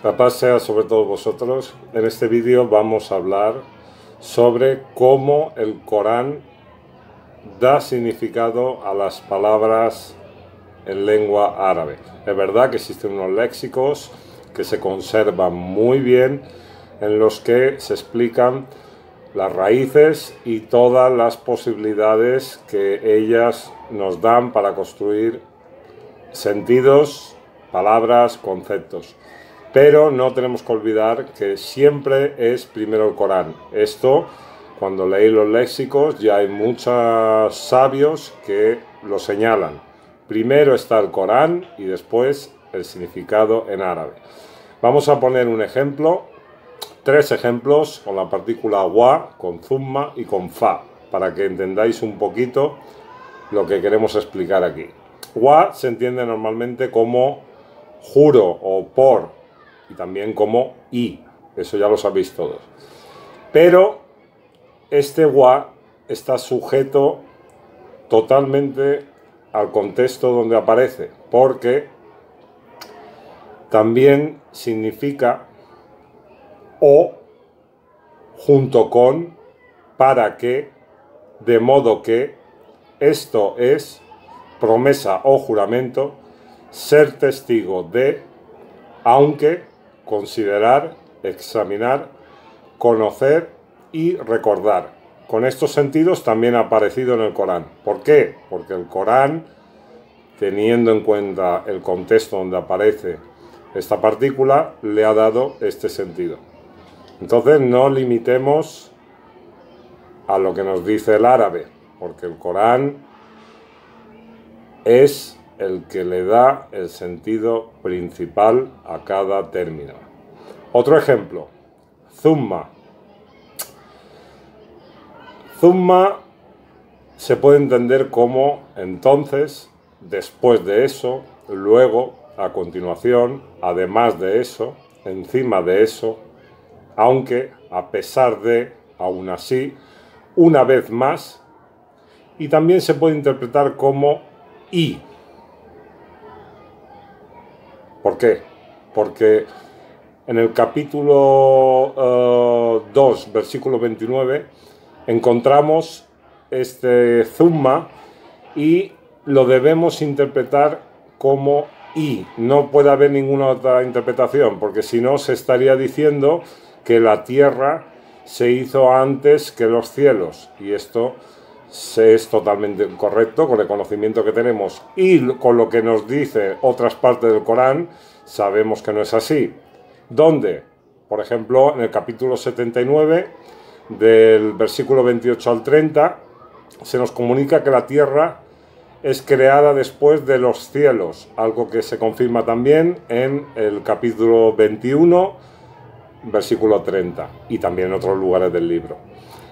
La paz sea sobre todos vosotros. En este vídeo vamos a hablar sobre cómo el Corán da significado a las palabras en lengua árabe. Es verdad que existen unos léxicos que se conservan muy bien, en los que se explican las raíces y todas las posibilidades que ellas nos dan para construir sentidos, palabras, conceptos. Pero no tenemos que olvidar que siempre es primero el Corán. Esto, cuando leéis los léxicos, ya hay muchos sabios que lo señalan. Primero está el Corán y después el significado en árabe. Vamos a poner un ejemplo, 3 ejemplos con la partícula wa, con thumma y con fa, para que entendáis un poquito lo que queremos explicar aquí. Wa se entiende normalmente como juro o por, y también como y, eso ya lo sabéis todos. Pero este wa está sujeto totalmente al contexto donde aparece, porque también significa o junto con, para que, de modo que, esto es promesa o juramento, ser testigo de, aunque, considerar, examinar, conocer y recordar. Con estos sentidos también ha aparecido en el Corán. ¿Por qué? Porque el Corán, teniendo en cuenta el contexto donde aparece esta partícula, le ha dado este sentido. Entonces no limitemos a lo que nos dice el árabe, porque el Corán es el que le da el sentido principal a cada término. Otro ejemplo, thumma. Thumma se puede entender como entonces, después de eso, luego, a continuación, además de eso, encima de eso, aunque, a pesar de, aún así, una vez más, y también se puede interpretar como y. ¿Por qué? Porque en el capítulo 2, versículo 29, encontramos este thumma y lo debemos interpretar como y. No puede haber ninguna otra interpretación, porque si no se estaría diciendo que la tierra se hizo antes que los cielos, y esto es totalmente incorrecto con el conocimiento que tenemos y con lo que nos dice otras partes del Corán. Sabemos que no es así. ¿Dónde? Por ejemplo, en el capítulo 79, del versículo 28 al 30, se nos comunica que la tierra es creada después de los cielos, algo que se confirma también en el capítulo 21, versículo 30, y también en otros lugares del libro.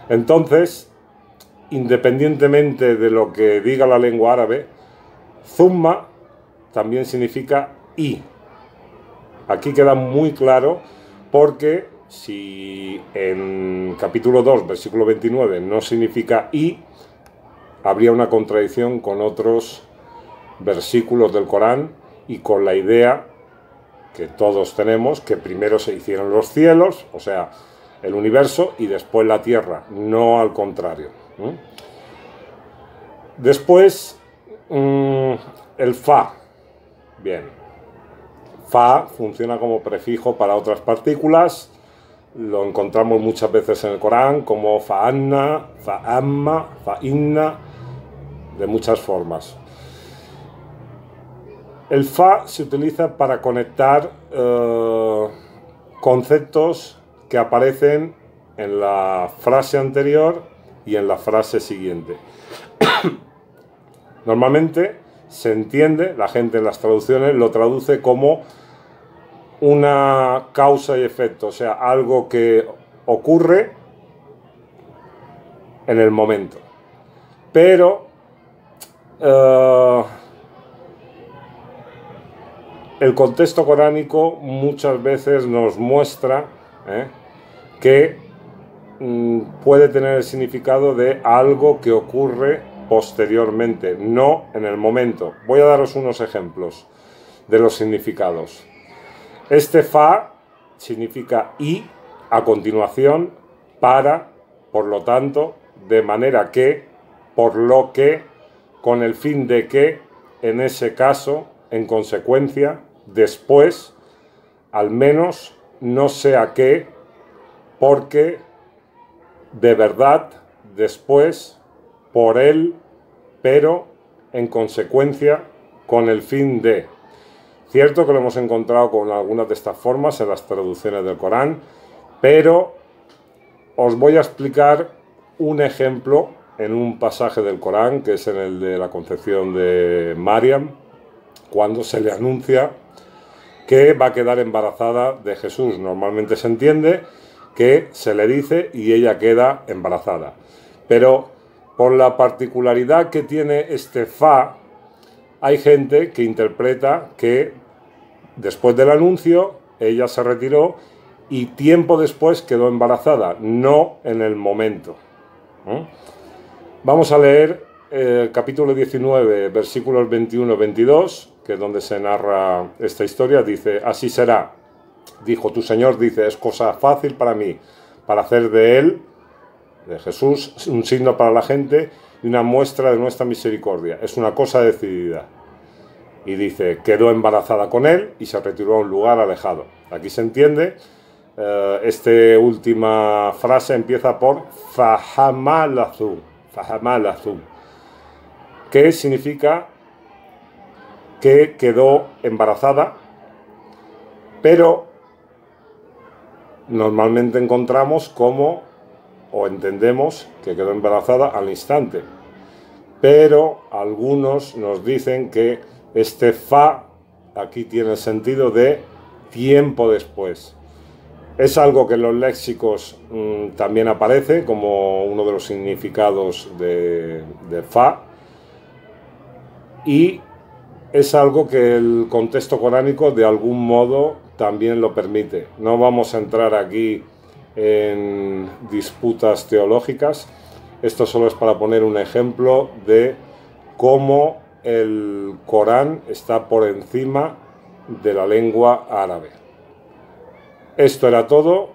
Entonces, independientemente de lo que diga la lengua árabe, thumma también significa y. Aquí queda muy claro, porque si en capítulo 2, versículo 29 no significa y, habría una contradicción con otros versículos del Corán y con la idea que todos tenemos, que primero se hicieron los cielos, o sea, el universo, y después la tierra, no al contrario. Después, el fa. Bien, fa funciona como prefijo para otras partículas. Lo encontramos muchas veces en el Corán como fa'anna, fa'amma, fa'inna, de muchas formas. El fa se utiliza para conectar conceptos que aparecen en la frase anterior y en la frase siguiente. Normalmente se entiende, la gente en las traducciones lo traduce como una causa y efecto, o sea, algo que ocurre en el momento. Pero el contexto coránico muchas veces nos muestra que puede tener el significado de algo que ocurre posteriormente, no en el momento. Voy a daros unos ejemplos de los significados. Este fa significa y a continuación, para, por lo tanto, de manera que, por lo que, con el fin de que, en ese caso, en consecuencia, después, al menos, no sea que, porque, de verdad, después, por él, pero, en consecuencia, con el fin de. Cierto que lo hemos encontrado con algunas de estas formas en las traducciones del Corán, pero os voy a explicar un ejemplo en un pasaje del Corán, que es en el de la concepción de Mariam, cuando se le anuncia que va a quedar embarazada de Jesús. Normalmente se entiende que se le dice y ella queda embarazada. Pero por la particularidad que tiene este fa, hay gente que interpreta que después del anuncio ella se retiró y tiempo después quedó embarazada, no en el momento. Vamos a leer el capítulo 19, versículos 21-22, que es donde se narra esta historia. Dice: así será, dijo tu Señor, dice, es cosa fácil para mí, para hacer de él, de Jesús, un signo para la gente y una muestra de nuestra misericordia. Es una cosa decidida. Y dice, quedó embarazada con él y se retiró a un lugar alejado. Aquí se entiende, esta última frase empieza por fahamalazu, que significa que quedó embarazada, pero normalmente encontramos como, o entendemos que quedó embarazada al instante, pero algunos nos dicen que este fa aquí tiene el sentido de tiempo después. Es algo que en los léxicos también aparece como uno de los significados de fa, y es algo que el contexto coránico de algún modo también lo permite. No vamos a entrar aquí en disputas teológicas. Esto solo es para poner un ejemplo de cómo el Corán está por encima de la lengua árabe. Esto era todo.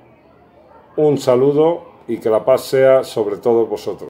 Un saludo y que la paz sea sobre todos vosotros.